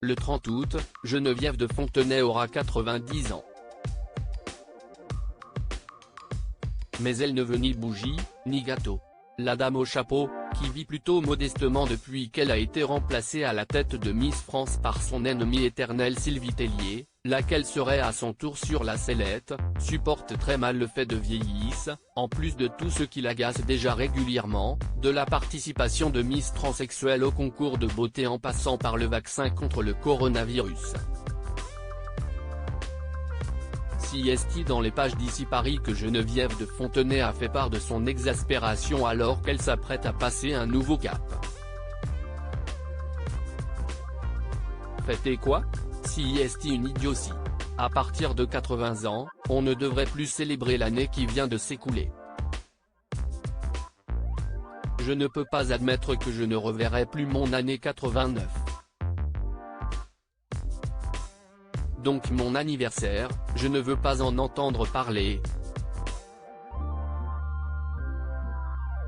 Le 30 août, Geneviève de Fontenay aura 90 ans. Mais elle ne veut ni bougie, ni gâteau. La dame au chapeau, qui vit plutôt modestement depuis qu'elle a été remplacée à la tête de Miss France par son ennemie éternelle Sylvie Tellier, laquelle serait à son tour sur la sellette, supporte très mal le fait de vieillir, en plus de tout ce qui l'agace déjà régulièrement, de la participation de Miss transsexuelle au concours de beauté en passant par le vaccin contre le coronavirus. Si est dans les pages d'Ici Paris que Geneviève de Fontenay a fait part de son exaspération alors qu'elle s'apprête à passer un nouveau cap. Fêter quoi? Si est une idiotie. À partir de 80 ans, on ne devrait plus célébrer l'année qui vient de s'écouler. Je ne peux pas admettre que je ne reverrai plus mon année 89. Donc mon anniversaire, je ne veux pas en entendre parler.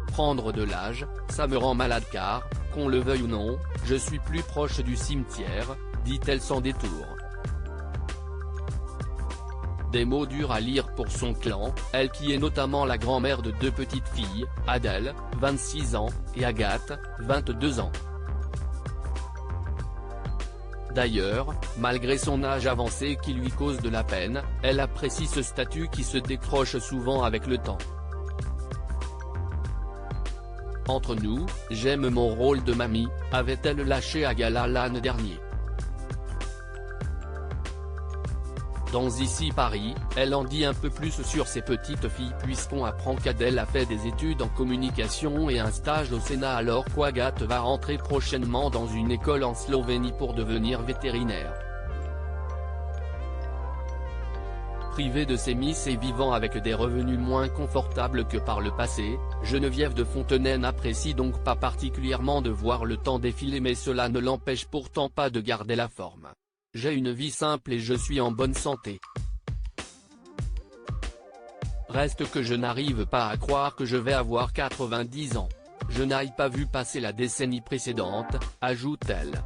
Prendre de l'âge, ça me rend malade car, qu'on le veuille ou non, je suis plus proche du cimetière, dit-elle sans détour. Des mots durs à lire pour son clan, elle qui est notamment la grand-mère de deux petites filles, Adèle, 26 ans, et Agathe, 22 ans. D'ailleurs, malgré son âge avancé qui lui cause de la peine, elle apprécie ce statut qui se décroche souvent avec le temps. Entre nous, j'aime mon rôle de mamie, avait-elle lâché à gala l'année dernier. Dans Ici Paris, elle en dit un peu plus sur ses petites filles puisqu'on apprend qu'Adèle a fait des études en communication et un stage au Sénat alors qu'Agathe va rentrer prochainement dans une école en Slovénie pour devenir vétérinaire. Privée de ses miss et vivant avec des revenus moins confortables que par le passé, Geneviève de Fontenay n'apprécie donc pas particulièrement de voir le temps défiler mais cela ne l'empêche pourtant pas de garder la forme. J'ai une vie simple et je suis en bonne santé. Reste que je n'arrive pas à croire que je vais avoir 90 ans. Je n'ai pas vu passer la décennie précédente, ajoute-t-elle.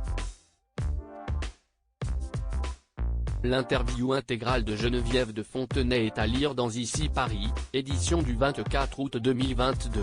L'interview intégrale de Geneviève de Fontenay est à lire dans Ici Paris, édition du 24 août 2022.